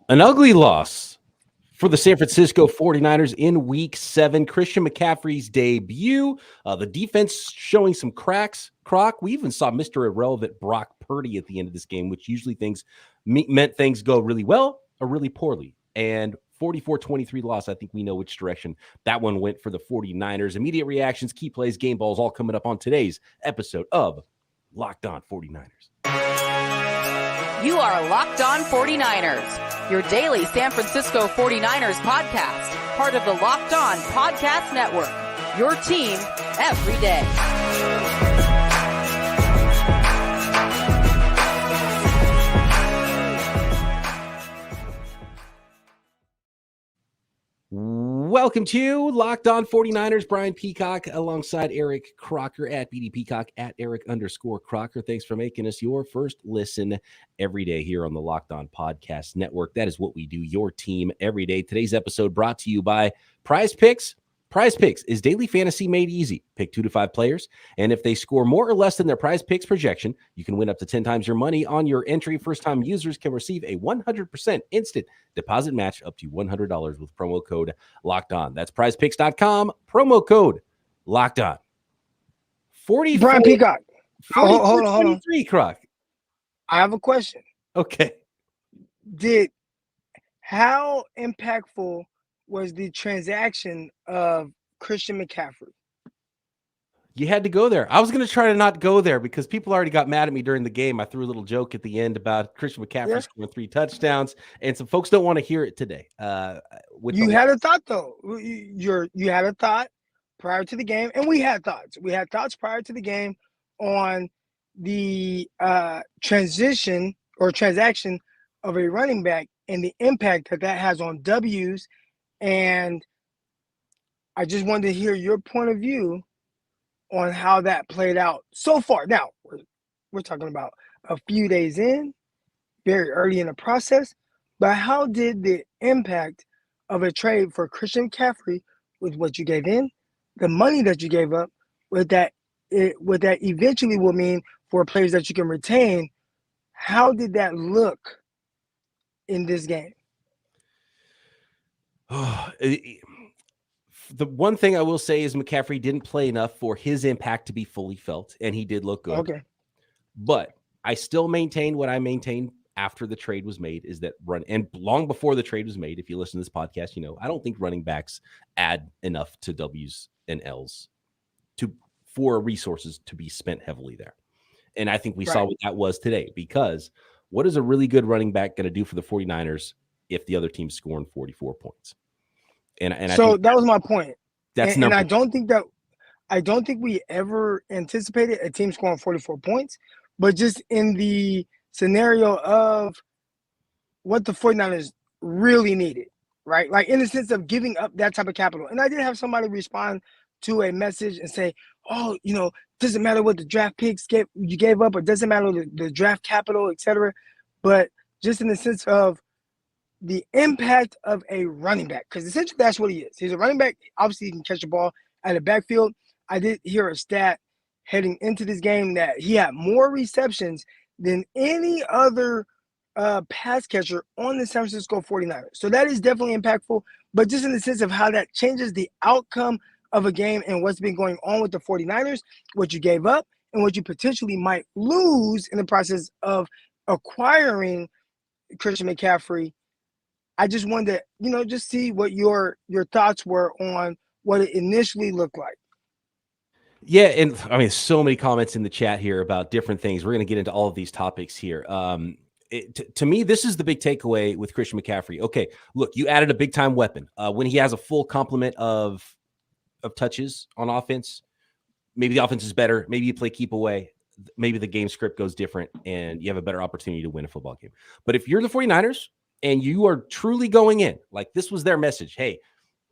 An ugly loss for the San Francisco 49ers in week 7. Christian McCaffrey's debut. The defense showing some cracks. Croc, we even saw Mr. Irrelevant Brock Purdy at the end of this game, which usually meant things go really well or really poorly. And 44-23 loss, I think we know which direction that one went for the 49ers. Immediate reactions, key plays, game balls, all coming up on today's episode of Locked On 49ers. You are Locked On 49ers, your daily San Francisco 49ers podcast, part of the Locked On Podcast Network, your team every day. Welcome to Locked On 49ers. Brian Peacock alongside Eric Crocker at BD Peacock at Eric_Crocker. Thanks for making us your first listen every day here on the Locked On Podcast Network. That is what we do, your team every day. Today's episode brought to you by PrizePicks. PrizePicks is daily fantasy made easy. Pick 2 to 5 players, and if they score more or less than their PrizePicks projection, you can win up to 10 times your money on your entry. First-time users can receive a 100% instant deposit match up to $100 with promo code Locked On. That's PrizePicks.com, promo code Locked On. 44, Brian Peacock. Hold on. 23, Croc. I have a question. Okay. How impactful was the transaction of Christian McCaffrey? You had to go there. I was going to try to not go there because people already got mad at me during the game. I threw a little joke at the end about Christian McCaffrey scoring 3 touchdowns, and some folks don't want to hear it today. You had a thought, though. You had a thought prior to the game, and we had thoughts. We had thoughts prior to the game on the transaction of a running back and the impact that has on W's. And I just wanted to hear your point of view on how that played out so far. Now, we're talking about a few days in, very early in the process, but how did the impact of a trade for Christian McCaffrey with what you gave in, the money that you gave up, what that eventually will mean for players that you can retain, how did that look in this game? The one thing I will say is McCaffrey didn't play enough for his impact to be fully felt, and he did look good. Okay. But I still maintain what I maintained after the trade was made is that and long before the trade was made, if you listen to this podcast, you know, I don't think running backs add enough to W's and L's for resources to be spent heavily there. And I think we saw what that was today, because what is a really good running back going to do for the 49ers if the other team's scoring 44 points? And so that was my point. And I don't think we ever anticipated a team scoring 44 points, but just in the scenario of what the 49ers really needed, right? Like in the sense of giving up that type of capital. And I did have somebody respond to a message and say, oh, you know, doesn't matter what the draft picks you gave up, or doesn't matter the draft capital, etc. But just in the sense of the impact of a running back, because essentially that's what he is. He's a running back. Obviously, he can catch the ball out of the backfield. I did hear a stat heading into this game that he had more receptions than any other pass catcher on the San Francisco 49ers. So that is definitely impactful, but just in the sense of how that changes the outcome of a game and what's been going on with the 49ers, what you gave up and what you potentially might lose in the process of acquiring Christian McCaffrey. I just wanted to, just see what your thoughts were on what it initially looked like. Yeah, and I mean, so many comments in the chat here about different things. We're going to get into all of these topics here. To me, this is the big takeaway with Christian McCaffrey. Okay, look, you added a big-time weapon. When he has a full complement of touches on offense, maybe the offense is better. Maybe you play keep away. Maybe the game script goes different, and you have a better opportunity to win a football game. But if you're the 49ers, and you are truly going in, like this was their message. Hey,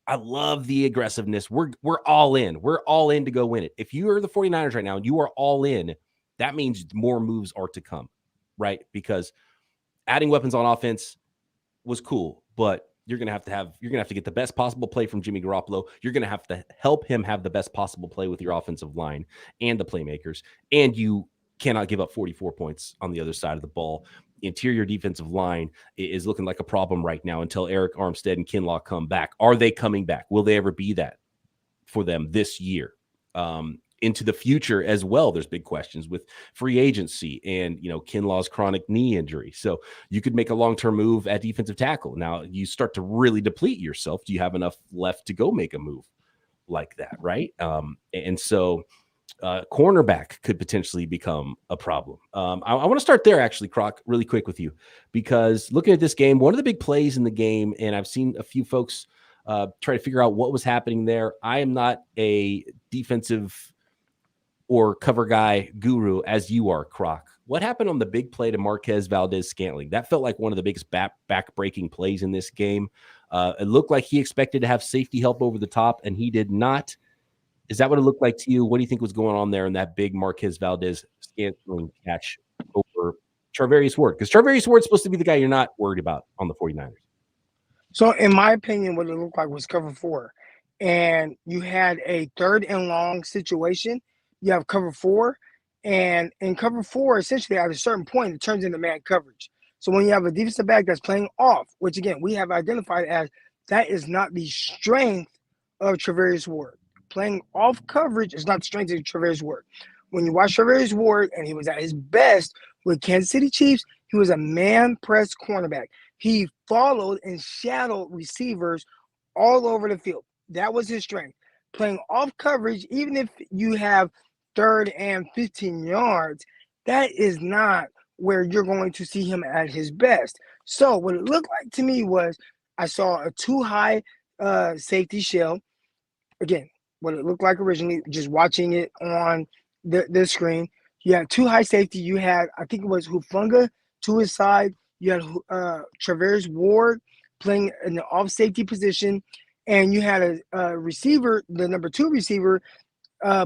I love the aggressiveness. We're all in. We're all in to go win it. If you are the 49ers right now and you are all in, that means more moves are to come, right? Because adding weapons on offense was cool, but you're gonna have to get the best possible play from Jimmy Garoppolo. You're gonna have to help him have the best possible play with your offensive line and the playmakers, and you cannot give up 44 points on the other side of the ball. interior defensive line is looking like a problem right now until Eric Armstead and Kinlaw come back. Are they coming back? Will they ever be that for them this year? Into the future as well, there's big questions with free agency and, Kinlaw's chronic knee injury. So you could make a long-term move at defensive tackle. Now you start to really deplete yourself. Do you have enough left to go make a move like that? Right. And so cornerback could potentially become a problem. I want to start there actually, Croc, really quick with you, because looking at this game, one of the big plays in the game, and I've seen a few folks try to figure out what was happening there. I am not a defensive or cover guy guru as you are, Croc. What happened on the big play to Marquez Valdez-Scantling? That felt like one of the biggest back-breaking plays in this game. It looked like he expected to have safety help over the top, and he did not. Is that what it looked like to you? What do you think was going on there in that big Marquez Valdez-Scantling catch over Charvarius Ward? Because Charvarius Ward's supposed to be the guy you're not worried about on the 49ers. So, in my opinion, what it looked like was cover 4. And you had a 3rd and long situation. You have cover 4. And in cover 4, essentially, at a certain point, it turns into man coverage. So when you have a defensive back that's playing off, which, again, we have identified as that is not the strength of Charvarius Ward. Playing off coverage is not the strength of Charvarius Ward. When you watch Charvarius Ward, and he was at his best with Kansas City Chiefs, he was a man-press cornerback. He followed and shadowed receivers all over the field. That was his strength. Playing off coverage, even if you have 3rd and 15 yards, that is not where you're going to see him at his best. So what it looked like to me was I saw a too high safety shell. Again, what it looked like originally, just watching it on the screen. You had too high safety. You had, I think it was Hufanga to his side. You had Charvarius Ward playing in the off safety position. And you had a receiver, the number 2 receiver,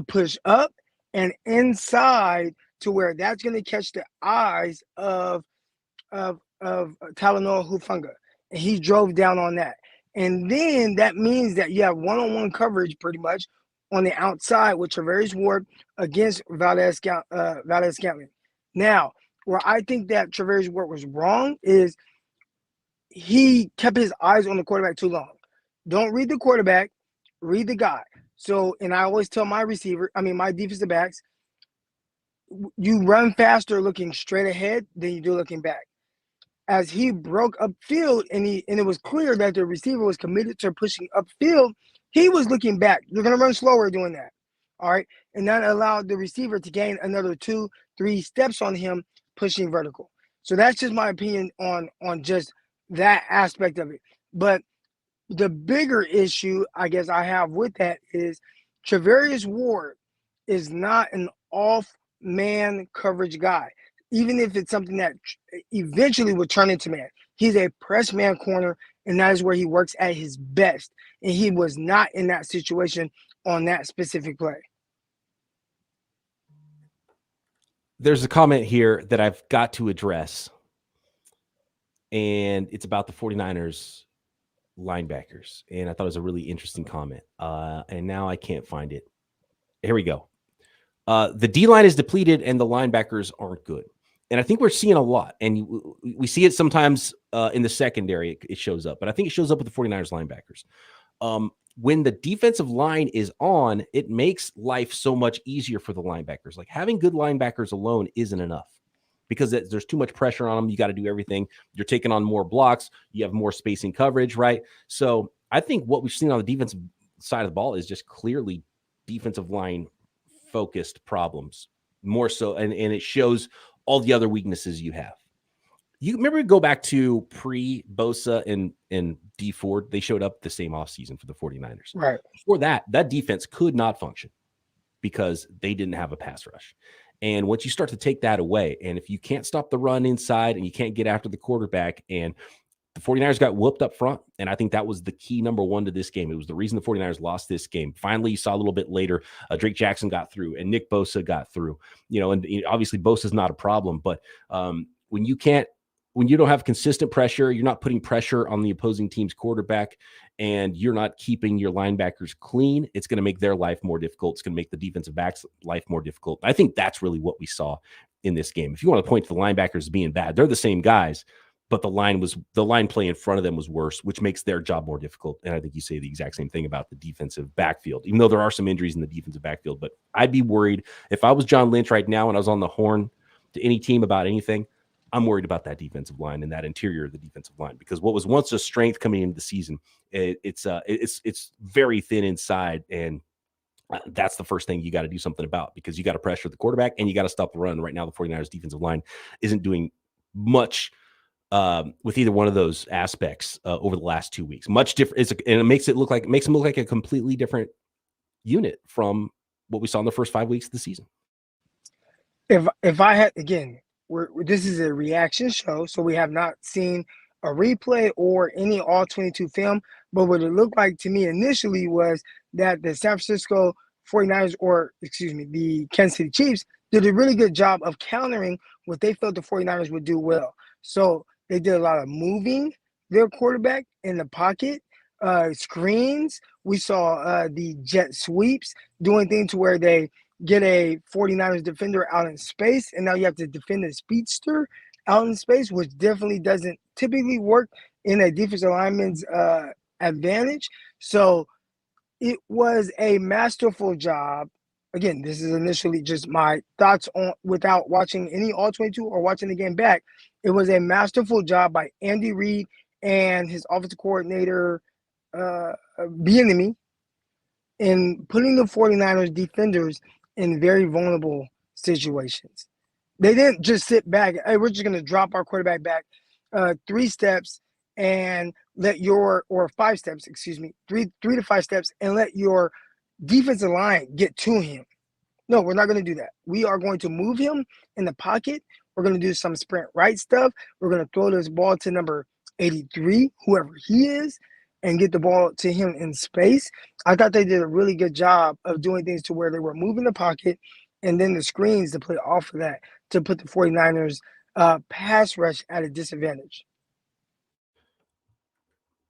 push up and inside to where that's going to catch the eyes of Talanoa Hufanga. And he drove down on that. And then that means that you have one-on-one coverage pretty much on the outside with Charvarius Ward against Valdez-Scantling. Now, where I think that Charvarius Ward was wrong is he kept his eyes on the quarterback too long. Don't read the quarterback, read the guy. So, and I always tell my defensive backs, you run faster looking straight ahead than you do looking back. As he broke upfield and it was clear that the receiver was committed to pushing upfield, he was looking back. You're going to run slower doing that. All right. And that allowed the receiver to gain another 2-3 steps on him pushing vertical. So that's just my opinion on just that aspect of it. But the bigger issue I guess I have with that is Charvarius Ward is not an off-man coverage guy, even if it's something that eventually would turn into man. He's a press man corner, and that is where he works at his best. And he was not in that situation on that specific play. There's a comment here that I've got to address, and it's about the 49ers linebackers. And I thought it was a really interesting comment. And now I can't find it. Here we go. The D-line is depleted and the linebackers aren't good. And I think we're seeing a lot. And we see it sometimes in the secondary, it shows up. But I think it shows up with the 49ers linebackers. When the defensive line is on, it makes life so much easier for the linebackers. Like having good linebackers alone isn't enough because there's too much pressure on them. You got to do everything. You're taking on more blocks. You have more spacing coverage, right? So I think what we've seen on the defensive side of the ball is just clearly defensive line focused problems more so. And it shows all the other weaknesses you have. You remember go back to pre-Bosa and D Ford, they showed up the same offseason for the 49ers. Right. Before that defense could not function because they didn't have a pass rush. And once you start to take that away, and if you can't stop the run inside and you can't get after the quarterback, and the 49ers got whooped up front, and I think that was the key number one to this game. It was the reason the 49ers lost this game. Finally, you saw a little bit later, Drake Jackson got through and Nick Bosa got through. And obviously Bosa's not a problem, but when you don't have consistent pressure, you're not putting pressure on the opposing team's quarterback, and you're not keeping your linebackers clean, it's going to make their life more difficult. It's going to make the defensive backs' life more difficult. I think that's really what we saw in this game. If you want to point to the linebackers being bad, they're the same guys, but the line play in front of them was worse, which makes their job more difficult. And I think you say the exact same thing about the defensive backfield, even though there are some injuries in the defensive backfield. But I'd be worried if I was John Lynch right now and I was on the horn to any team about anything. I'm worried about that defensive line and that interior of the defensive line, because what was once a strength coming into the season, it's very thin inside, and that's the first thing you got to do something about, because you got to pressure the quarterback and you got to stop the run. Right now, the 49ers defensive line isn't doing much with either one of those aspects over the last 2 weeks. Much different, and it makes them look like a completely different unit from what we saw in the first 5 weeks of the season. If I had, again, this is a reaction show, so we have not seen a replay or any all 22 film, but what it looked like to me initially was that the San Francisco 49ers, the Kansas City Chiefs, did a really good job of countering what they felt the 49ers would do well. So they did a lot of moving their quarterback in the pocket, screens. We saw the jet sweeps, doing things to where they get a 49ers defender out in space, and now you have to defend a speedster out in space, which definitely doesn't typically work in a defensive lineman's advantage. So it was a masterful job. Again, this is initially just my thoughts on without watching any all 22 or watching the game back. It was a masterful job by Andy Reid and his offensive coordinator, Bieniemy, in putting the 49ers defenders in very vulnerable situations. They didn't just sit back, hey, we're just going to drop our quarterback back 3 steps and let your, or 5 steps, 3 to 5 steps, and let your defensive line get to him. No, we're not going to do that. We are going to move him in the pocket. We're going to do some sprint right stuff. We're going to throw this ball to number 83, whoever he is, and get the ball to him in space. I thought they did a really good job of doing things to where they were moving the pocket and then the screens to play off of that to put the 49ers pass rush at a disadvantage.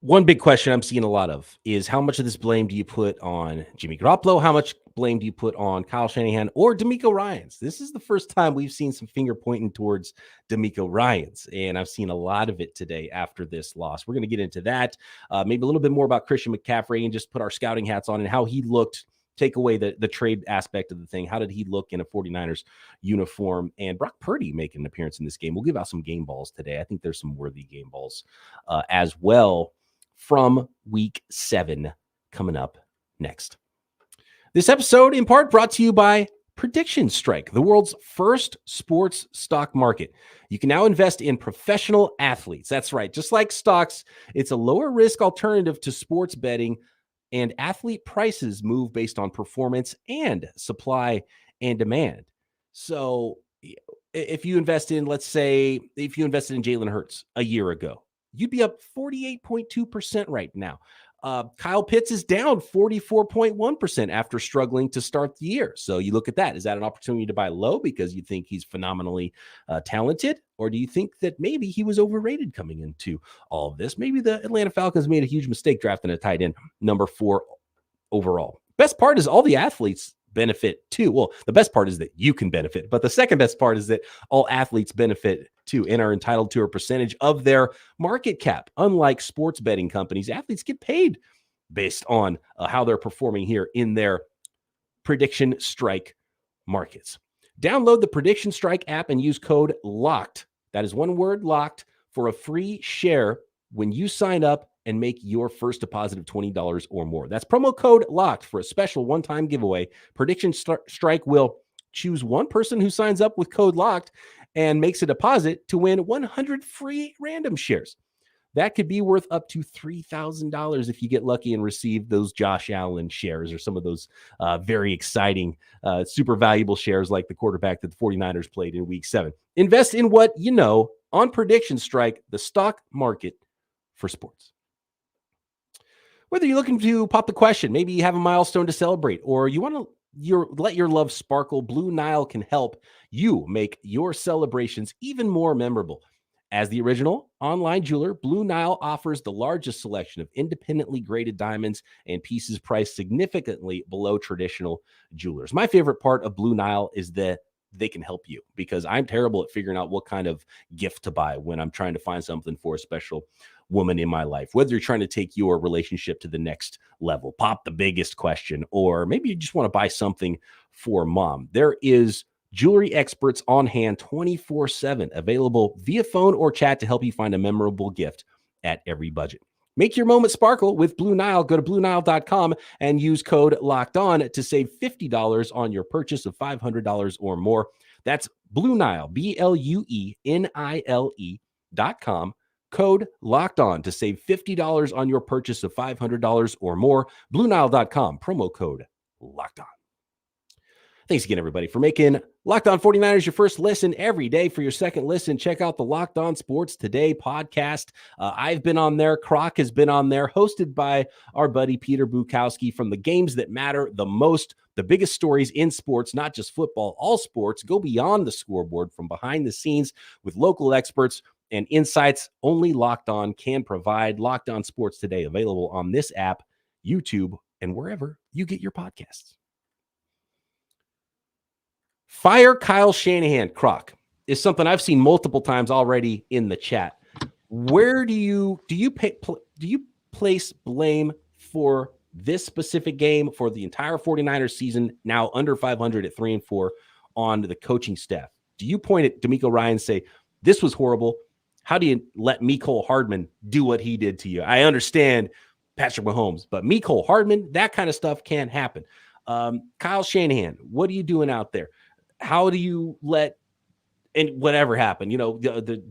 One big question I'm seeing a lot of is how much of this blame do you put on Jimmy Garoppolo? How much blame do you put on Kyle Shanahan or DeMeco Ryans? This is the first time we've seen some finger pointing towards DeMeco Ryans, and I've seen a lot of it today after this loss. We're going to get into that, maybe a little bit more about Christian McCaffrey, and just put our scouting hats on and how he looked. Take away the trade aspect of the thing. How did he look in a 49ers uniform? And Brock Purdy making an appearance in this game. We'll give out some game balls today. I think there's some worthy game balls as well from week 7 coming up next. This episode in part brought to you by Prediction Strike, the world's first sports stock market. You can now invest in professional athletes. That's right. Just like stocks, it's a lower risk alternative to sports betting, and athlete prices move based on performance and supply and demand. So if you invest in, let's say, if you invested in Jalen Hurts a year ago, you'd be up 48.2% right now. Kyle Pitts is down 44.1% after struggling to start the year. So you look at that. Is that an opportunity to buy low because you think he's phenomenally talented? Or do you think that maybe he was overrated coming into all of this? Maybe the Atlanta Falcons made a huge mistake drafting a tight end number 4 overall. Best part is all the athletes benefit too. Well, the best part is that you can benefit, but the second best part is that all athletes benefit too and are entitled to a percentage of their market cap. Unlike sports betting companies, athletes get paid based on how they're performing here in their Prediction Strike markets. Download the Prediction Strike app and use code LOCKED. That is one word, LOCKED, for a free share when you sign up and make your first deposit of $20 or more. That's promo code LOCKED for a special one-time giveaway. Prediction Strike will choose one person who signs up with code LOCKED and makes a deposit to win 100 free random shares. That could be worth up to $3,000 if you get lucky and receive those Josh Allen shares or some of those very exciting, super valuable shares like the quarterback that the 49ers played in week 7. Invest in what you know on Prediction Strike, the stock market for sports. Whether you're looking to pop the question, maybe you have a milestone to celebrate, or you want to let your love sparkle, Blue Nile can help you make your celebrations even more memorable. As the original online jeweler, Blue Nile offers the largest selection of independently graded diamonds and pieces priced significantly below traditional jewelers. My favorite part of Blue Nile is the they can help you, because I'm terrible at figuring out what kind of gift to buy when I'm trying to find something for a special woman in my life, whether you're trying to take your relationship to the next level, pop the biggest question, or maybe you just want to buy something for mom. There is jewelry experts on hand 24/7, available via phone or chat to help you find a memorable gift at every budget. Make your moment sparkle with Blue Nile. Go to BlueNile.com and use code LOCKEDON to save $50 on your purchase of $500 or more. That's Blue Nile, BLUENILE.com. Code LOCKEDON to save $50 on your purchase of $500 or more. BlueNile.com, promo code LOCKEDON. Thanks again, everybody, for making Locked On 49ers your first listen every day. For your second listen, check out the Locked On Sports Today podcast. I've been on there. Croc has been on there, hosted by our buddy Peter Bukowski, from the games that matter the most, the biggest stories in sports, not just football, all sports. Go beyond the scoreboard, from behind the scenes with local experts and insights only Locked On can provide. Locked On Sports Today, available on this app, YouTube, and wherever you get your podcasts. Fire Kyle Shanahan, Croc, is something I've seen multiple times already in the chat. Where do you place blame for this specific game, for the entire 49ers season, now under 500 at 3-4, on the coaching staff? Do you point at DeMeco Ryan and say, this was horrible? How do you let Mecole Hardman do what he did to you? I understand Patrick Mahomes, but Mecole Hardman, that kind of stuff can't happen. Kyle Shanahan, what are you doing out there? How do you let, and whatever happened, the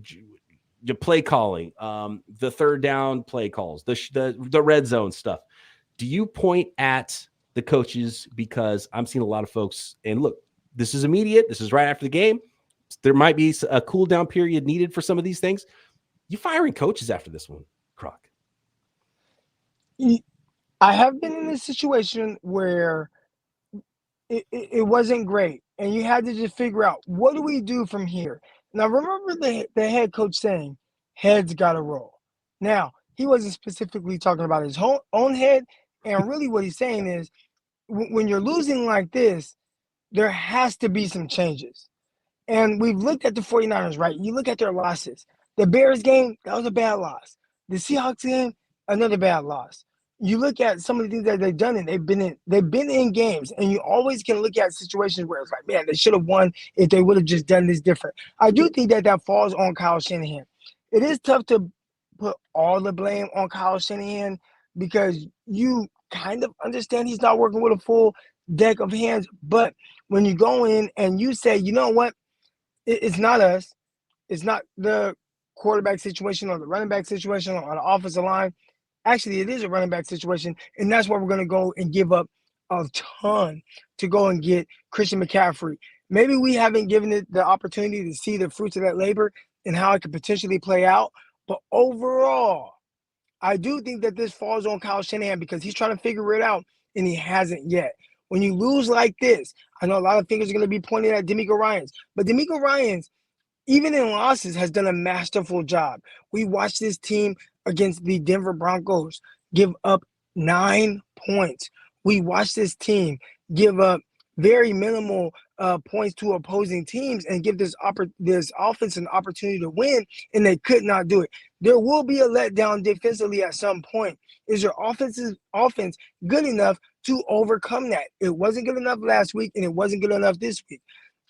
play calling, the third down play calls, the red zone stuff? Do you point at the coaches? Because I'm seeing a lot of folks, and look, this is immediate. This is right after the game. There might be a cool down period needed for some of these things. You firing coaches after this one, Croc? I have been in a situation where it wasn't great, and you had to just figure out, what do we do from here? Now, remember the head coach saying, heads got to roll. Now, he wasn't specifically talking about his own head, and really what he's saying is, when you're losing like this, there has to be some changes. And we've looked at the 49ers, right? You look at their losses. The Bears game, that was a bad loss. The Seahawks game, another bad loss. You look at some of the things that they've done, and they've been in games, and you always can look at situations where it's like, man, they should have won if they would have just done this different. I do think that falls on Kyle Shanahan. It is tough to put all the blame on Kyle Shanahan, because you kind of understand he's not working with a full deck of hands. But when you go in and you say, you know what, it's not us, it's not the quarterback situation or the running back situation or the offensive line. Actually, it is a running back situation, and that's why we're going to go and give up a ton to go and get Christian McCaffrey. Maybe we haven't given it the opportunity to see the fruits of that labor and how it could potentially play out. But overall, I do think that this falls on Kyle Shanahan, because he's trying to figure it out, and he hasn't yet. When you lose like this, I know a lot of fingers are going to be pointed at DeMeco Ryans, but DeMeco Ryans, even in losses, has done a masterful job. We watched this team against the Denver Broncos give up 9 points. We watched this team give up very minimal points to opposing teams and give this offense an opportunity to win, and they could not do it. There will be a letdown defensively at some point. Is your offense good enough to overcome that? It wasn't good enough last week, and it wasn't good enough this week.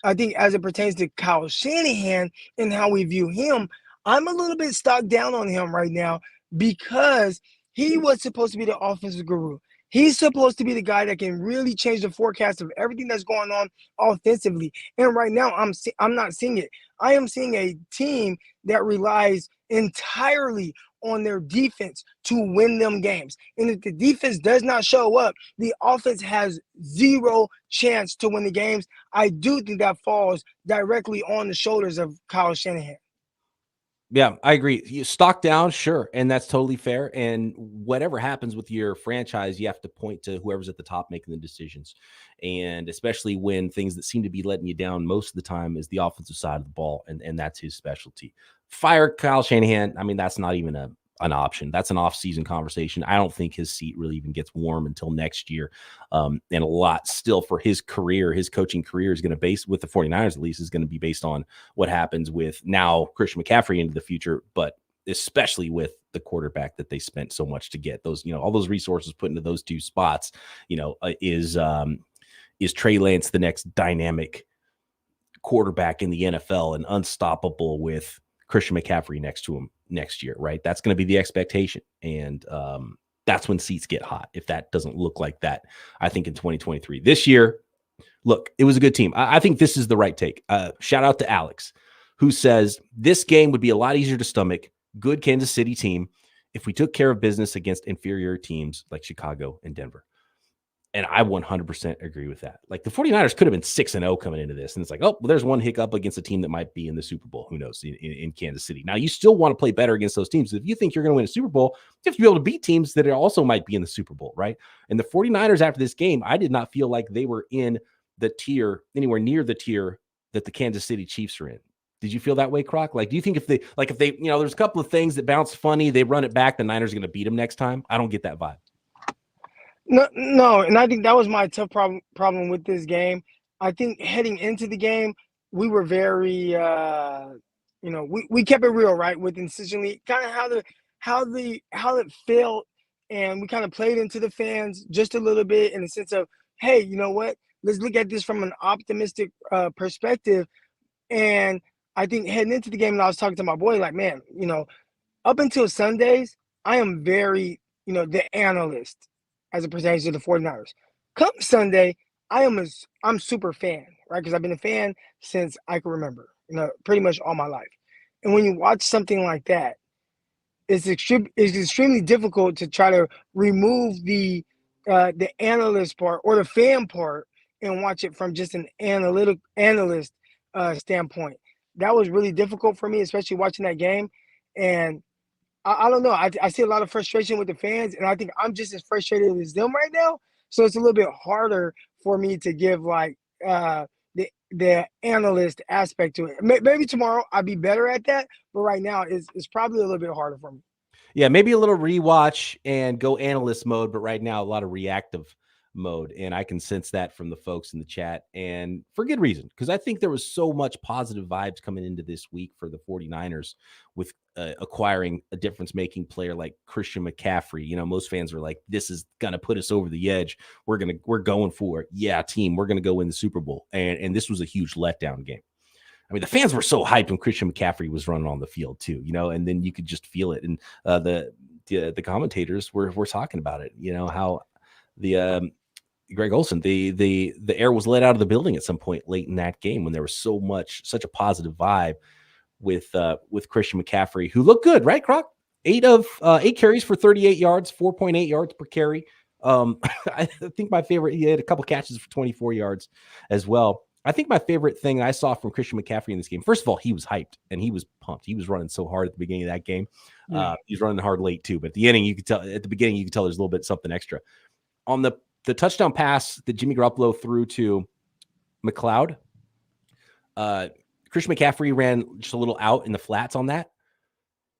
I think as it pertains to Kyle Shanahan and how we view him, I'm a little bit stocked down on him right now, because he was supposed to be the offensive guru. He's supposed to be the guy that can really change the forecast of everything that's going on offensively. And right now, I'm not seeing it. I am seeing a team that relies entirely on their defense to win them games. And if the defense does not show up, the offense has zero chance to win the games. I do think that falls directly on the shoulders of Kyle Shanahan. Yeah, I agree. You stock down, sure, and that's totally fair. And whatever happens with your franchise, you have to point to whoever's at the top making the decisions. And especially when things that seem to be letting you down most of the time is the offensive side of the ball, and that's his specialty. Fire Kyle Shanahan. I mean, that's not even an option. That's an off-season conversation. I don't think his seat really even gets warm until next year. And a lot still for his career, his coaching career is going to base with the 49ers, at least, is going to be based on what happens with now Christian McCaffrey into the future, but especially with the quarterback that they spent so much to get. Those, all those resources put into those two spots, is Trey Lance the next dynamic quarterback in the NFL and unstoppable with Christian McCaffrey next to him next year, right? That's going to be the expectation. And that's when seats get hot. If that doesn't look like that, I think in 2023, this year, look, it was a good team. I think this is the right take. Shout out to Alex, who says this game would be a lot easier to stomach. Good Kansas City team if we took care of business against inferior teams like Chicago and Denver. And I 100% agree with that. Like the 49ers could have been 6-0 coming into this. And it's like, oh, well, there's one hiccup against a team that might be in the Super Bowl. Who knows in Kansas City. Now, you still want to play better against those teams. If you think you're going to win a Super Bowl, you have to be able to beat teams that also might be in the Super Bowl, right? And the 49ers after this game, I did not feel like they were in the tier, anywhere near the tier that the Kansas City Chiefs are in. Did you feel that way, Croc? Like, do you think if they, there's a couple of things that bounce funny, they run it back, the Niners are going to beat them next time? I don't get that vibe. No, and I think that was my tough problem with this game. I think heading into the game, we were very, we kept it real, right? With insistently kind of how it felt, and we kind of played into the fans just a little bit in the sense of, hey, you know what? Let's look at this from an optimistic perspective. And I think heading into the game, and I was talking to my boy, like, man, up until Sundays, I am very, the analyst as a percentage of the 49ers. Come Sunday, I'm super fan, right? Because I've been a fan since I can remember, pretty much all my life. And when you watch something like that, it's extremely difficult to try to remove the analyst part or the fan part and watch it from just an analyst standpoint. That was really difficult for me, especially watching that game. And I don't know. I see a lot of frustration with the fans, and I think I'm just as frustrated as them right now. So it's a little bit harder for me to give the analyst aspect to it. Maybe tomorrow I'll be better at that, but right now it's probably a little bit harder for me. Yeah, maybe a little rewatch and go analyst mode, but right now a lot of reactive mode. And I can sense that from the folks in the chat, and for good reason, because I think there was so much positive vibes coming into this week for the 49ers with acquiring a difference-making player like Christian McCaffrey. Most fans were like, this is going to put us over the edge. We're going for it. Yeah, team, we're going to go win the Super Bowl. And this was a huge letdown game. I mean, the fans were so hyped when Christian McCaffrey was running on the field too, and then you could just feel it. And the commentators were talking about it, how the Greg Olson, the air was let out of the building at some point late in that game when there was such a positive vibe with Christian McCaffrey, who looked good, right, Croc? 8 carries for 38 yards, 4.8 yards per carry. I think my favorite, he had a couple catches for 24 yards as well. I think my favorite thing I saw from Christian McCaffrey in this game, first of all, he was hyped and he was pumped. He was running so hard at the beginning of that game. Yeah. He was running hard late too, but at the beginning, you could tell there's a little bit something extra. On the touchdown pass that Jimmy Garoppolo threw to McLeod, Christian McCaffrey ran just a little out in the flats on that.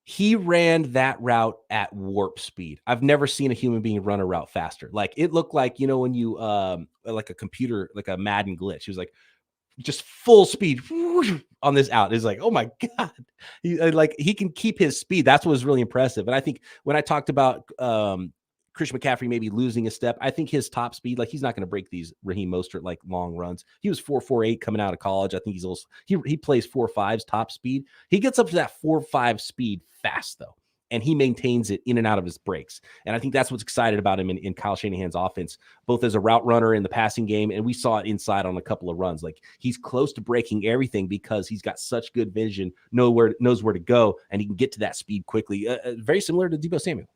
He ran that route at warp speed. I've never seen a human being run a route faster. Like it looked like, when you like a computer, like a Madden glitch. He was like just full speed on this out. It's like, oh my God. He can keep his speed. That's what was really impressive. And I think when I talked about Christian McCaffrey maybe losing a step, I think his top speed, he's not going to break these Raheem Mostert long runs. He was 4.48 coming out of college. I think he's also he plays 4.5s top speed. He gets up to that 4.5 speed fast though, and he maintains it in and out of his breaks. And I think that's what's excited about him in Kyle Shanahan's offense, both as a route runner in the passing game, and we saw it inside on a couple of runs. Like he's close to breaking everything because he's got such good vision, knows where to go, and he can get to that speed quickly. Very similar to Deebo Samuel.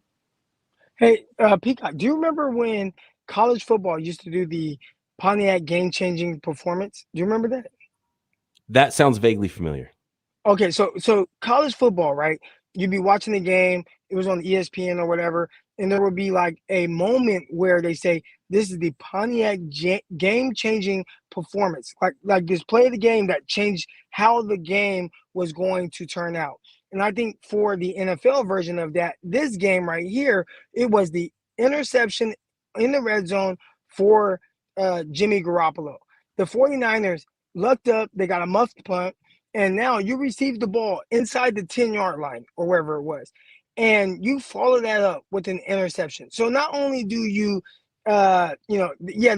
Hey, Peacock, do you remember when college football used to do the Pontiac game-changing performance? Do you remember that? That sounds vaguely familiar. Okay, so college football, right? You'd be watching the game. It was on ESPN or whatever, and there would be a moment where they say, this is the Pontiac game-changing performance. Like this play of the game that changed how the game was going to turn out. And I think for the NFL version of that, this game right here, it was the interception in the red zone for Jimmy Garoppolo. The 49ers lucked up. They got a muffed punt. And now you receive the ball inside the 10-yard line or wherever it was. And you follow that up with an interception. So not only do you, there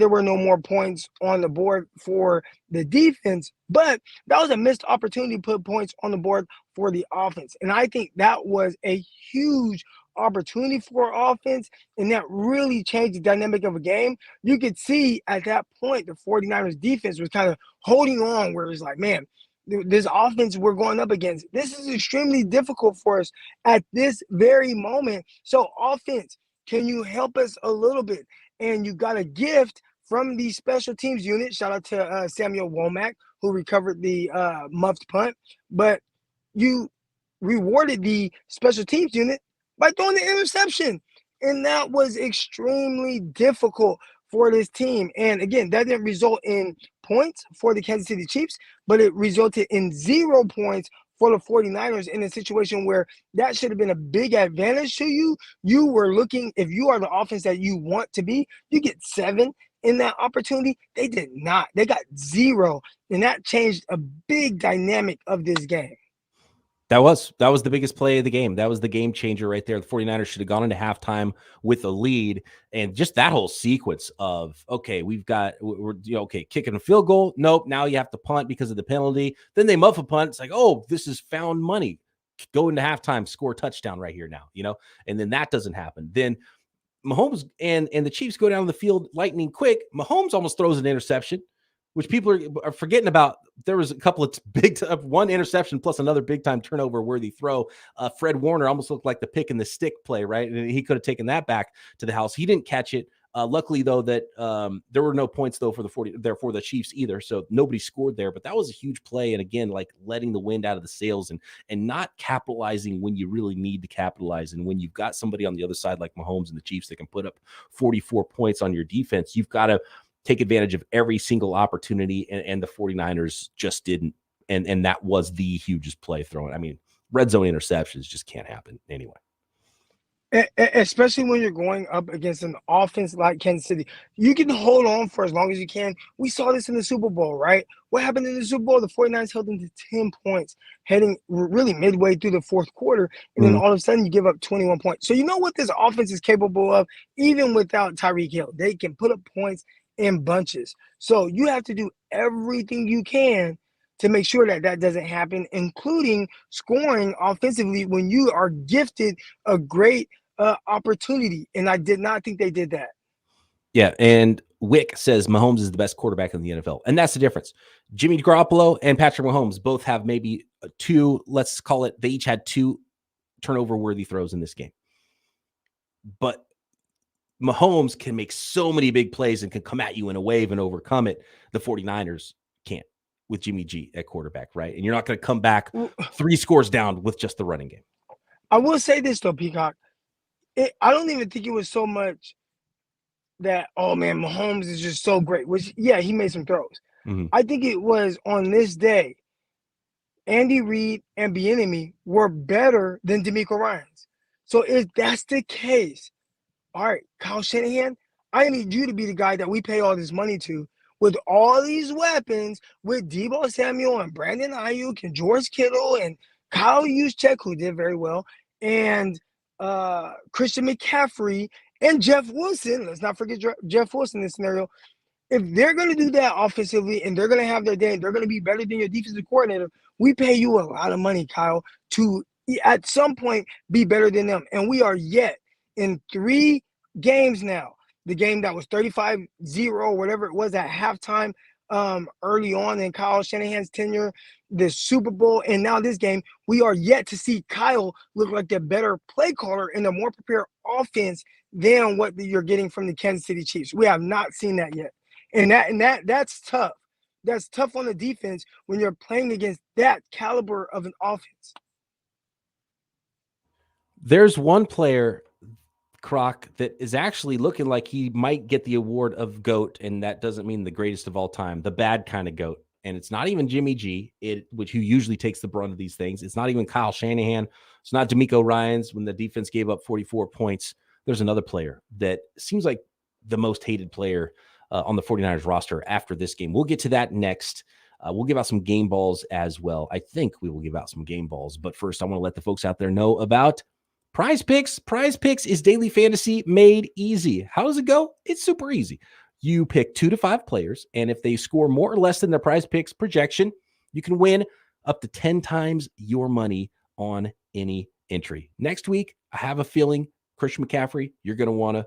were no more points on the board for the defense, but that was a missed opportunity to put points on the board for the offense. And I think that was a huge opportunity for offense, and that really changed the dynamic of a game. You could see at that point the 49ers defense was kind of holding on, where it's like, man, this offense we're going up against, this is extremely difficult for us at this very moment. So offense, can you help us a little bit? And you got a gift from the special teams unit. Shout out to Samuel Womack, who recovered the muffed punt. But you rewarded the special teams unit by throwing the interception. And that was extremely difficult for this team. And again, that didn't result in points for the Kansas City Chiefs, but it resulted in 0 points for the 49ers in a situation where that should have been a big advantage to you. You were looking, if you are the offense that you want to be, you get 7 in that opportunity. They did not. They got 0. And that changed a big dynamic of this game. That was the biggest play of the game. That was the game changer right there. The 49ers should have gone into halftime with a lead, and just that whole sequence of, okay, we're kicking a field goal. Nope. Now you have to punt because of the penalty. Then they muff a punt. It's like, oh, this is found money. Go into halftime, score a touchdown right here now, and then that doesn't happen. Then Mahomes and the Chiefs go down the field lightning quick. Mahomes almost throws an interception, which people are forgetting about. There was a couple of one interception plus another big-time turnover-worthy throw. Fred Warner almost looked like the pick and the stick play, right? And he could have taken that back to the house. He didn't catch it. Luckily, though, that there were no points, though, for the Chiefs either, so nobody scored there. But that was a huge play, and again, like letting the wind out of the sails and not capitalizing when you really need to capitalize. And when you've got somebody on the other side like Mahomes and the Chiefs that can put up 44 points on your defense, you've got to take advantage of every single opportunity, and the 49ers just didn't. And that was the hugest play thrown. I mean, red zone interceptions just can't happen anyway. Especially when you're going up against an offense like Kansas City. You can hold on for as long as you can. We saw this in the Super Bowl, right? What happened in the Super Bowl? The 49ers held them to 10 points, heading really midway through the fourth quarter, and then all of a sudden you give up 21 points. So you know what this offense is capable of, even without Tyreek Hill. They can put up points in bunches. So you have to do everything you can to make sure that doesn't happen, including scoring offensively when you are gifted a great opportunity. And I did not think they did that. Yeah, and Wick says Mahomes is the best quarterback in the NFL. And that's the difference. Jimmy Garoppolo and Patrick Mahomes both have maybe 2, let's call it, they each had 2 turnover-worthy throws in this game. But Mahomes can make so many big plays and can come at you in a wave and overcome it. The 49ers can't with Jimmy G at quarterback, right? And you're not going to come back 3 scores down with just the running game. I will say this, though, Peacock. I don't even think it was so much that, oh, man, Mahomes is just so great, which, yeah, he made some throws. Mm-hmm. I think it was on this day, Andy Reid and Bieniemy were better than DeMeco Ryans. So if that's the case, all right, Kyle Shanahan, I need you to be the guy that we pay all this money to with all these weapons, with Deebo Samuel and Brandon Ayuk and George Kittle and Kyle Juszczyk, who did very well, and Christian McCaffrey and Jeff Wilson. Let's not forget Jeff Wilson in this scenario. If they're going to do that offensively and they're going to have their day and they're going to be better than your defensive coordinator, we pay you a lot of money, Kyle, to at some point be better than them. And we are yet in 3 games now. The game that was 35-0, whatever it was at halftime, early on in Kyle Shanahan's tenure, the Super Bowl, and now this game, we are yet to see Kyle look like the better play caller and the more prepared offense than what you're getting from the Kansas City Chiefs. We have not seen that yet. And that's tough. That's tough on the defense when you're playing against that caliber of an offense. There's one player, Croc, that is actually looking like he might get the award of GOAT, and that doesn't mean the greatest of all time, the bad kind of GOAT. and it's not even Jimmy G, who usually takes the brunt of these things. It's not even Kyle Shanahan. It's not D'Amico Ryans when the defense gave up 44 points. There's another player that seems like the most hated player on the 49ers roster after this game. We'll get to that next. We'll give out some game balls as well. I think we will give out some game balls. But first, I want to let the folks out there know about PrizePicks. PrizePicks is daily fantasy made easy. How does it go? It's super easy. You pick 2 to 5 players, and if they score more or less than their PrizePicks projection, you can win up to 10 times your money on any entry. Next week, I have a feeling, Christian McCaffrey, you're going to want to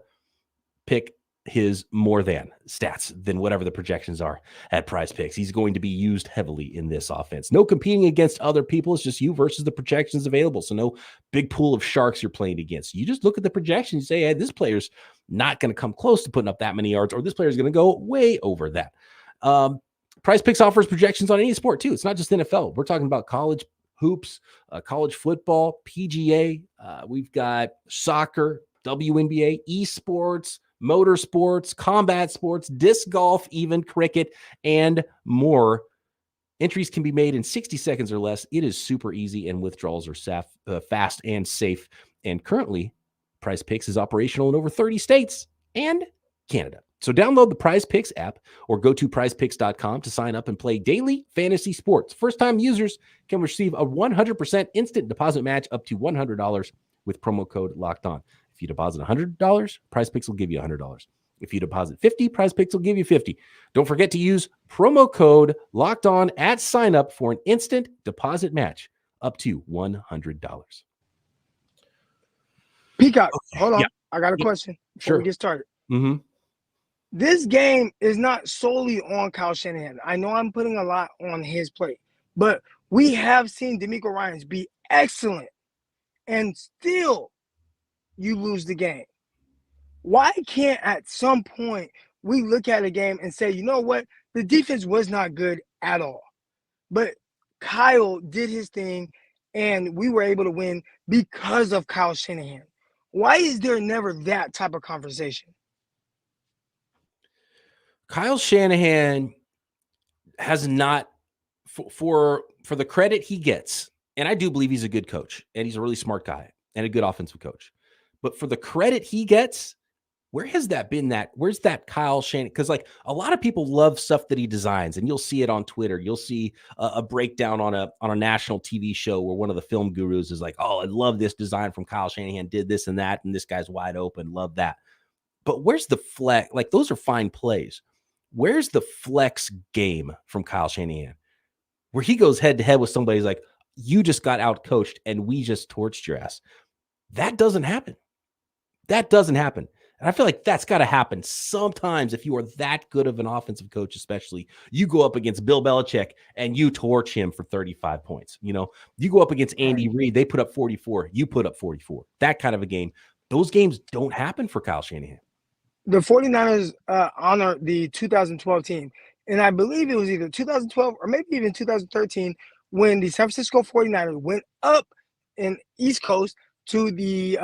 pick his more than stats than whatever the projections are at PrizePicks. He's going to be used heavily in this offense. No competing against other people. It's just you versus the projections available. So no big pool of sharks you're playing against. You just look at the projections and say, hey, this player's not going to come close to putting up that many yards, or this player's going to go way over that. PrizePicks offers projections on any sport too. It's not just NFL. We're talking about college hoops, college football, PGA. We've got soccer, WNBA, esports, motorsports, combat sports, disc golf, even cricket, and more. Entries can be made in 60 seconds or less. It is super easy, and withdrawals are fast and safe. And currently, PrizePicks is operational in over 30 states and Canada. So download the PrizePicks app or go to prizepicks.com to sign up and play daily fantasy sports. First-time users can receive a 100% instant deposit match up to $100 with promo code LOCKEDON. If you deposit $100, PrizePicks will give you $100. If you deposit $50, PrizePicks will give you $50. Don't forget to use promo code LOCKEDON at sign up for an instant deposit match up to $100. Peacock, hold on. Yeah. I got a question before we get started. Mm-hmm. This game is not solely on Kyle Shanahan. I know I'm putting a lot on his plate, but we have seen D'Amico Ryans be excellent, and still you lose the game. Why can't at some point we look at a game and say, you know what, the defense was not good at all, but Kyle did his thing and we were able to win because of Kyle Shanahan? Why is there never that type of conversation? Kyle Shanahan has not, for the credit he gets, and I do believe he's a good coach and he's a really smart guy and a good offensive coach. But for the credit he gets, where has that been? Where's that Kyle Shanahan? Because like a lot of people love stuff that he designs, and you'll see it on Twitter. You'll see a breakdown on a national TV show where one of the film gurus is like, "Oh, I love this design from Kyle Shanahan. Did this and that, and this guy's wide open. Love that." But where's the flex? Like those are fine plays. Where's the flex game from Kyle Shanahan, where he goes head to head with somebody who's like, "You just got out coached, and we just torched your ass." That doesn't happen. That doesn't happen. And I feel like that's got to happen sometimes if you are that good of an offensive coach, especially. You go up against Bill Belichick and you torch him for 35 points. You know, you go up against Andy Reid, they put up 44, you put up 44. That kind of a game. Those games don't happen for Kyle Shanahan. The 49ers honor the 2012 team. And I believe it was either 2012 or maybe even 2013 when the San Francisco 49ers went up in East Coast to the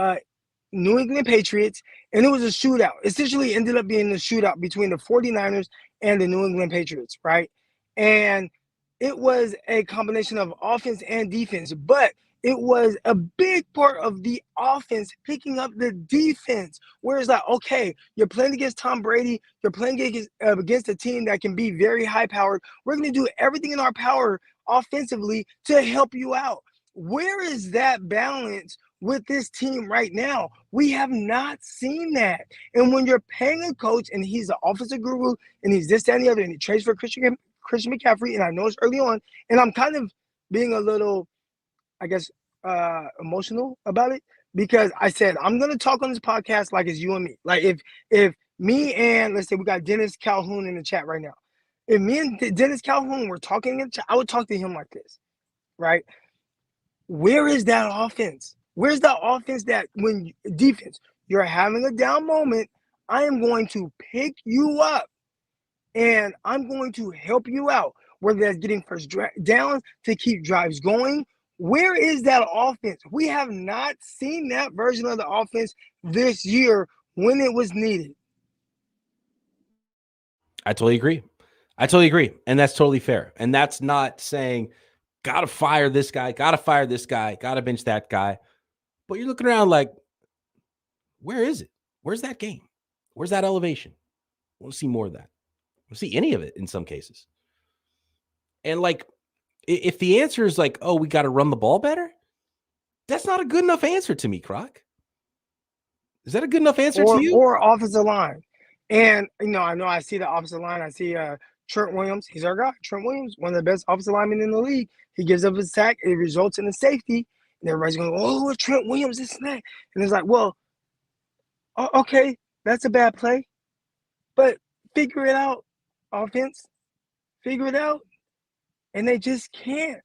New England Patriots, and it was a shootout. Essentially ended up being a shootout between the 49ers and the New England Patriots, right? And it was a combination of offense and defense, but it was a big part of the offense picking up the defense. Where it's like, okay, you're playing against Tom Brady. You're playing against a team that can be very high-powered. We're going to do everything in our power offensively to help you out. Where is that balance with this team right now? We have not seen that. And when you're paying a coach and he's an offensive guru and he's this, that, and the other, and he trades for Christian McCaffrey, and I know it's early on, and I'm kind of being a little, I guess, emotional about it, because I said I'm going to talk on this podcast like it's you and me. Like if me and, let's say we got Dennis Calhoun in the chat right now. If me and Dennis Calhoun were talking in the chat, I would talk to him like this, right? Where is that offense? Where's the offense that when defense, you're having a down moment, I am going to pick you up and I'm going to help you out, whether that's getting first downs to keep drives going. Where is that offense? We have not seen that version of the offense this year when it was needed. I totally agree. I totally agree. And that's totally fair. And that's not saying, got to fire this guy, got to fire this guy, got to bench that guy. But you're looking around like, where is it? Where's that game? Where's that elevation? I want to see more of that. I want to see any of it in some cases. And like, if the answer is like, oh, we got to run the ball better, that's not a good enough answer to me, Croc. Is that a good enough answer to you? Or offensive line. And, I know I see the offensive line. I see Trent Williams. He's our guy. Trent Williams, one of the best offensive linemen in the league. He gives up a sack. It results in a safety. And everybody's going, oh, Trent Williams, this and that. And it's like, well, okay, that's a bad play. But figure it out, offense. Figure it out. And they just can't.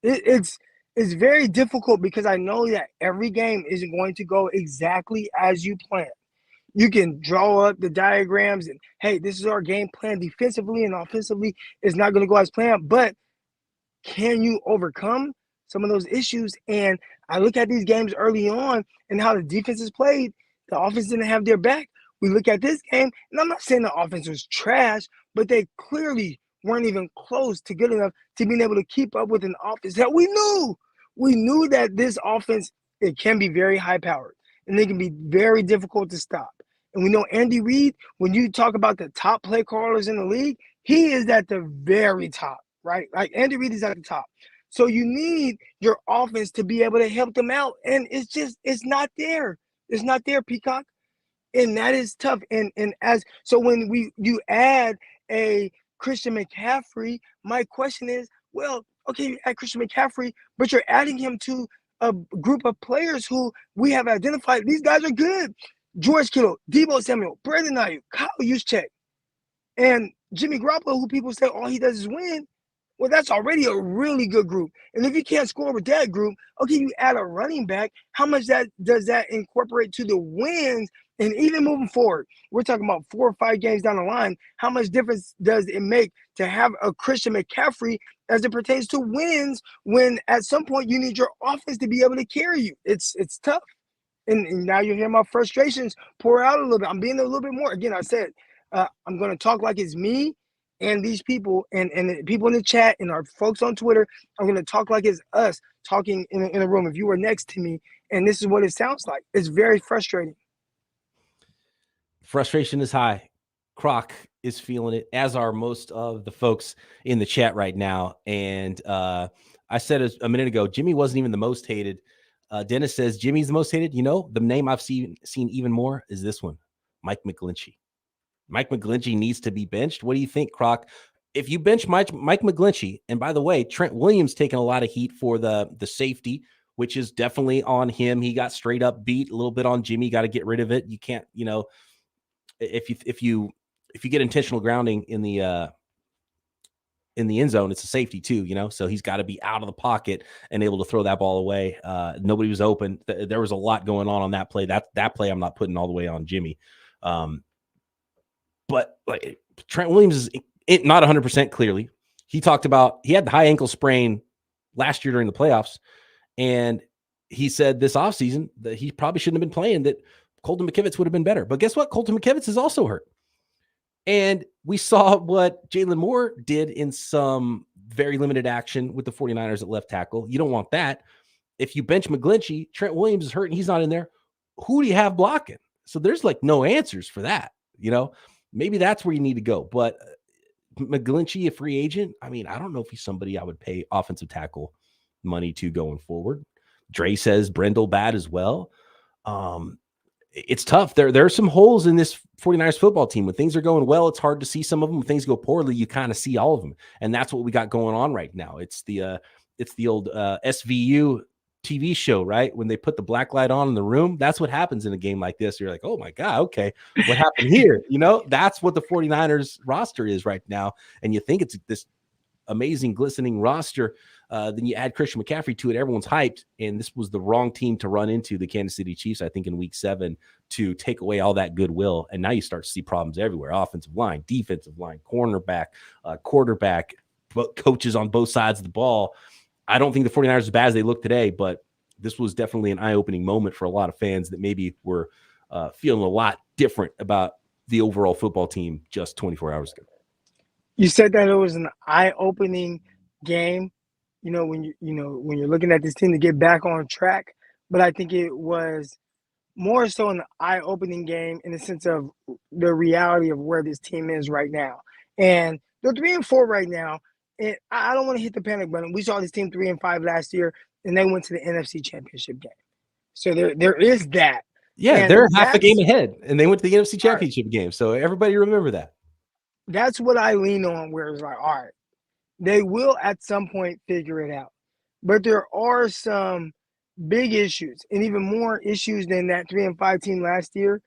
It's very difficult because I know that every game isn't going to go exactly as you plan. You can draw up the diagrams and, hey, this is our game plan defensively and offensively. It's not going to go as planned. But can you overcome some of those issues? And I look at these games early on and how the defense is played. The offense didn't have their back. We look at this game, and I'm not saying the offense was trash, but they clearly weren't even close to good enough to being able to keep up with an offense that we knew. We knew that this offense, it can be very high-powered, and it can be very difficult to stop. And we know Andy Reid, when you talk about the top play callers in the league, he is at the very top, right? Like Andy Reid is at the top. So you need your offense to be able to help them out, and it's not there. It's not there, Peacock. And that is tough. And so when you add a Christian McCaffrey, my question is, well, okay, you add Christian McCaffrey, but you're adding him to a group of players who we have identified. These guys are good. George Kittle, Deebo Samuel, Brandon Ayuk, Kyle Juszczyk, and Jimmy Garoppolo, who people say all he does is win. Well, that's already a really good group. And if you can't score with that group, okay, you add a running back. How much does that incorporate to the wins? And even moving forward, we're talking about 4 or 5 games down the line. How much difference does it make to have a Christian McCaffrey as it pertains to wins when at some point you need your offense to be able to carry you? It's tough. And now you hear my frustrations pour out a little bit. I'm being a little bit more. Again, I said, I'm going to talk like it's me and these people and the people in the chat and our folks on Twitter. I'm going to talk like it's us talking in a room. If you were next to me, and this is what it sounds like. It's very frustrating. Frustration is high. Croc is feeling it, as are most of the folks in the chat right now. And I said a minute ago, Jimmy wasn't even the most hated. Dennis says Jimmy's the most hated. The name I've seen even more is this one, Mike McGlinchey. Mike McGlinchey needs to be benched. What do you think, Croc? If you bench Mike McGlinchey, and by the way, Trent Williams taking a lot of heat for the safety, which is definitely on him. He got straight up beat a little bit on Jimmy. Got to get rid of it. You can't, if you get intentional grounding in the end zone, it's a safety too, so he's got to be out of the pocket and able to throw that ball away. Nobody was open. There was a lot going on that play. That play I'm not putting all the way on Jimmy. But like Trent Williams is not 100% clearly. He talked about he had the high ankle sprain last year during the playoffs, and he said this offseason that he probably shouldn't have been playing, that Colton McKivitz would have been better. But guess what? Colton McKivitz is also hurt. And we saw what Jalen Moore did in some very limited action with the 49ers at left tackle. You don't want that. If you bench McGlinchey, Trent Williams is hurt and he's not in there. Who do you have blocking? So there's like no answers for that. Maybe that's where you need to go. But McGlinchey, a free agent, I don't know if he's somebody I would pay offensive tackle money to going forward. Dre says Brendel bad as well. It's tough. There are some holes in this 49ers football team. When things are going well, it's hard to see some of them. When things go poorly, you kind of see all of them. And that's what we got going on right now. It's the old SVU TV show, right? When they put the black light on in the room, that's what happens in a game like this. You're like, oh my God, okay, what happened here? That's what the 49ers roster is right now. And you think it's this amazing, glistening roster. Then you add Christian McCaffrey to it. Everyone's hyped. And this was the wrong team to run into, the Kansas City Chiefs, I think, in week 7 to take away all that goodwill. And now you start to see problems everywhere. Offensive line, defensive line, cornerback, quarterback, coaches on both sides of the ball. I don't think the 49ers are as bad as they look today, but this was definitely an eye-opening moment for a lot of fans that maybe were feeling a lot different about the overall football team just 24 hours ago. You said that it was an eye-opening game, when you're looking at this team to get back on track, but I think it was more so an eye-opening game in the sense of the reality of where this team is right now. And they're 3-4 right now. And I don't want to hit the panic button. We saw this team 3-5 last year, and they went to the NFC Championship game. So there is that. Yeah, And they're half a game ahead, and they went to the NFC Championship game. So everybody remember that. That's what I lean on, where it's like, all right, they will at some point figure it out. But there are some big issues, and even more issues than that 3-5 team last year.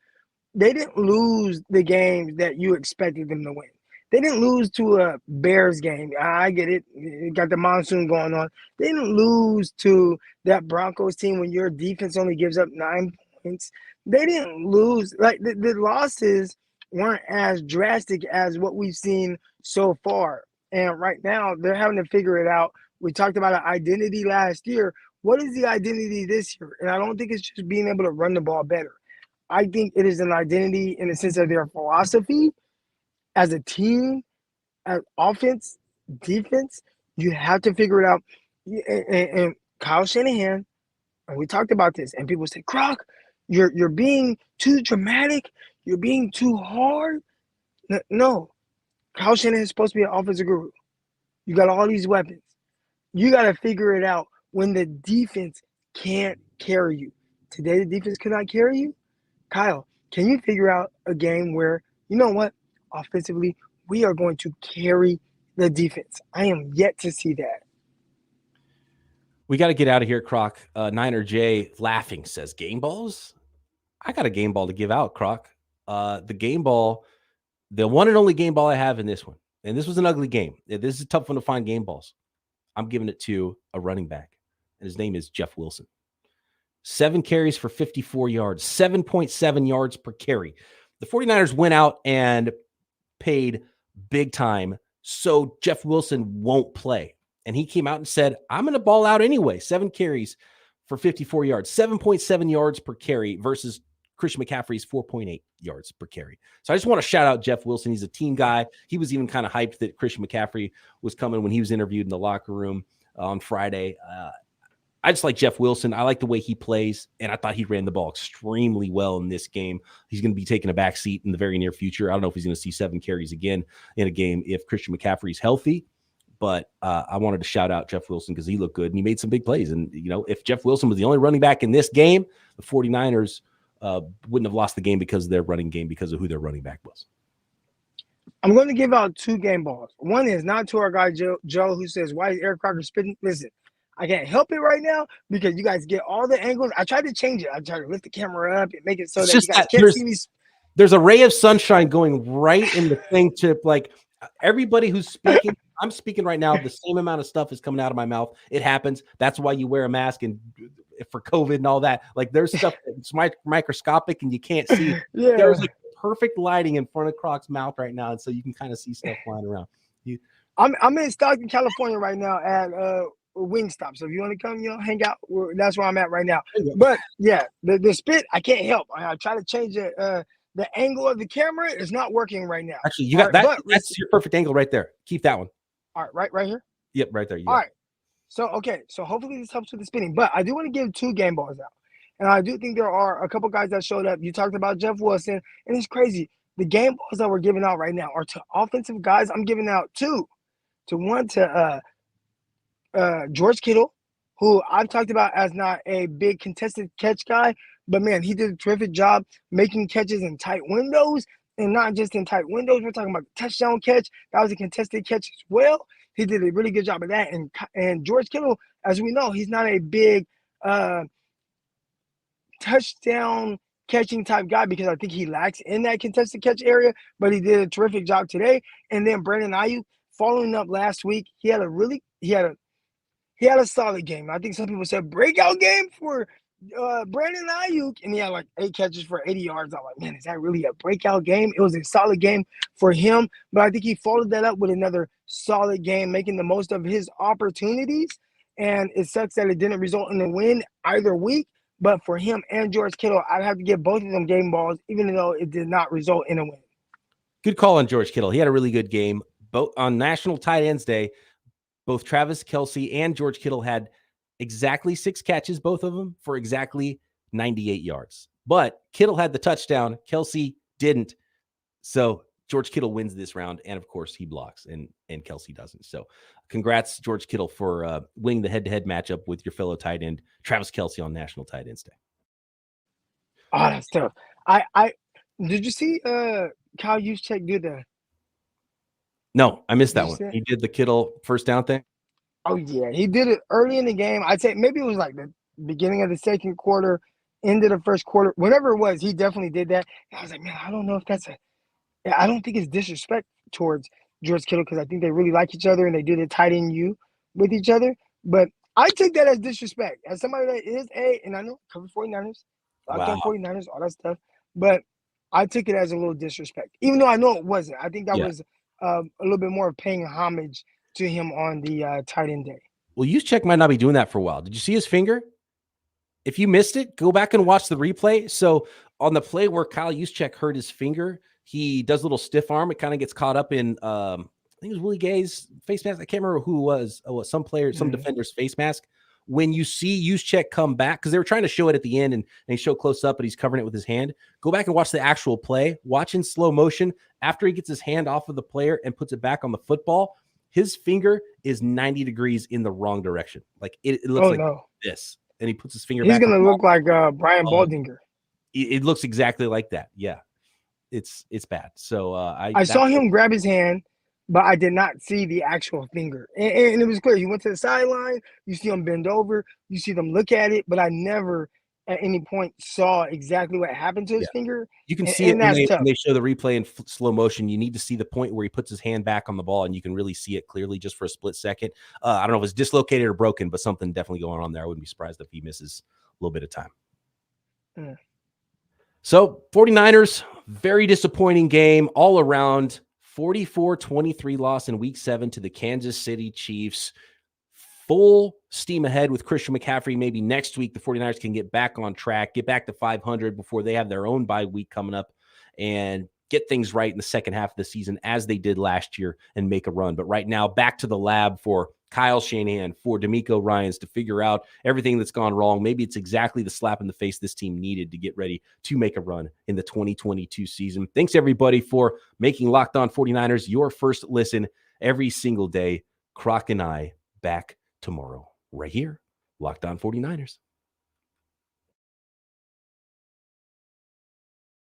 They didn't lose the games that you expected them to win. They didn't lose to a Bears game. I get it. You got the monsoon going on. They didn't lose to that Broncos team when your defense only gives up 9 points. They didn't lose. Like the losses weren't as drastic as what we've seen so far. And right now, they're having to figure it out. We talked about an identity last year. What is the identity this year? And I don't think it's just being able to run the ball better. I think it is an identity in the sense of their philosophy as a team, as offense, defense. You have to figure it out. And Kyle Shanahan, and we talked about this, and people say, Croc, you're being too dramatic. You're being too hard. No. Kyle Shanahan is supposed to be an offensive guru. You got all these weapons. You got to figure it out when the defense can't carry you. Today, the defense could not carry you. Kyle, can you figure out a game where, you know what, offensively, we are going to carry the defense? I am yet to see that. We got to get out of here, Croc. Niner J laughing says, game balls? I got a game ball to give out, Croc. The game ball, the one and only game ball I have in this one, and this was an ugly game. This is a tough one to find game balls. I'm giving it to a running back, and his name is Jeff Wilson. 7 carries for 54 yards, 7.7 yards per carry. The 49ers went out and paid big time, so Jeff Wilson won't play. And he came out and said, I'm going to ball out anyway. 7 carries for 54 yards, 7.7 yards per carry versus Christian McCaffrey's 4.8 yards per carry. So I just want to shout out Jeff Wilson. He's a team guy. He was even kind of hyped that Christian McCaffrey was coming when he was interviewed in the locker room on Friday. I just like Jeff Wilson. I like the way he plays, and I thought he ran the ball extremely well in this game. He's going to be taking a back seat in the very near future. I don't know if he's going to see 7 carries again in a game if Christian McCaffrey is healthy, but I wanted to shout out Jeff Wilson because he looked good, and he made some big plays. And, if Jeff Wilson was the only running back in this game, the 49ers wouldn't have lost the game because of their running game, because of who their running back was. I'm going to give out 2 game balls. One is not to our guy, Joe, who says, why is Eric Crocker spitting? Listen, I can't help it right now because you guys get all the angles. I tried to change it. I tried to lift the camera up and make it so that you guys can't see me. There's a ray of sunshine going right in the thing to, like, everybody who's speaking. I'm speaking right now. The same amount of stuff is coming out of my mouth. It happens. That's why you wear a mask and for COVID and all that. Like, there's stuff that's microscopic and you can't see. Yeah. There's like perfect lighting in front of Croc's mouth right now, and so you can kind of see stuff flying around. I'm in Stockton, California right now at Wingstop. So if you want to come, hang out. That's where I'm at right now. But yeah, the spit, I can't help. I try to change it. The angle of the camera is not working right now. Actually, you got that. That's your perfect angle right there. Keep that one. All right, right here. Yep, right there. All right. So hopefully this helps with the spinning. But I do want to give 2 game balls out, and I do think there are a couple guys that showed up. You talked about Jeff Wilson, and it's crazy. The game balls that we're giving out right now are to offensive guys. I'm giving out 2. One to George Kittle, who I've talked about as not a big contested catch guy, but man, he did a terrific job making catches in tight windows, and not just in tight windows. We're talking about the touchdown catch. That was a contested catch as well. He did a really good job of that. And George Kittle, as we know, he's not a big touchdown catching type guy because I think he lacks in that contested catch area, but he did a terrific job today. And then Brandon Ayuk, following up last week, he had a solid game. I think some people said breakout game for Brandon Ayuk, and he had like 8 catches for 80 yards. I'm like, man, is that really a breakout game? It was a solid game for him, but I think he followed that up with another solid game, making the most of his opportunities. And it sucks that it didn't result in a win either week, but for him and George Kittle, I'd have to give both of them game balls, even though it did not result in a win. Good call on George Kittle. He had a really good game. both on National Tight Ends Day, both Travis Kelce and George Kittle had exactly 6 catches, both of them, for exactly 98 yards. But Kittle had the touchdown. Kelce didn't. So George Kittle wins this round. And of course, he blocks and Kelce doesn't. So congrats, George Kittle, for winning the head-to-head matchup with your fellow tight end, Travis Kelce, on National Tight Ends Day. Oh, that's tough. I did you see Kyle Juszczyk do the? No, I missed that Did you one. see it? He did the Kittle first down thing. Oh yeah, he did it early in the game. I'd say maybe it was like the beginning of the second quarter, end of the first quarter, whatever it was. He definitely did that. And I was like, man, I don't know if that's I don't think it's disrespect towards George Kittle because I think they really like each other and they do the tight end you with each other. But I take that as disrespect. As somebody that is and I know cover 49ers, locked on 49ers, all that stuff. But I took it as a little disrespect, even though I know it wasn't. I think that was a little bit more of paying homage to him on the tight end day. Well, Juszczyk might not be doing that for a while. Did you see his finger? If you missed it, go back and watch the replay. So on the play where Kyle Juszczyk hurt his finger, he does a little stiff arm. It kind of gets caught up in, I think it was Willie Gay's face mask. I can't remember who it was. Some player, some defender's face mask. When you see Juszczyk come back, because they were trying to show it at the end and they show close up, but he's covering it with his hand. Go back and watch the actual play. Watch in slow motion. After he gets his hand off of the player and puts it back on the football, his finger is 90 degrees in the wrong direction. Like it looks this. And he puts his finger back. He's going to look like Brian Baldinger. It looks exactly like that. Yeah. It's bad. So I saw him grab his hand, but I did not see the actual finger. And it was clear. He went to the sideline. You see him bend over. You see them look at it. But I never at any point saw exactly what happened to his finger. You can see it when they show the replay in slow motion. You need to see the point where he puts his hand back on the ball, and you can really see it clearly just for a split second. I don't know if it's dislocated or broken, but something definitely going on there. I wouldn't be surprised if he misses a little bit of time. Mm. So 49ers, very disappointing game all around. 44-23 loss in week 7 to the Kansas City Chiefs. Full steam ahead with Christian McCaffrey. Maybe next week the 49ers can get back on track, get back to 500 before they have their own bye week coming up, and get things right in the second half of the season as they did last year and make a run. But right now, back to the lab for Kyle Shanahan, for D'Amico Ryans to figure out everything that's gone wrong. Maybe it's exactly the slap in the face this team needed to get ready to make a run in the 2022 season. Thanks, everybody, for making Locked On 49ers your first listen every single day. Croc and I back tomorrow right here, Locked On 49ers.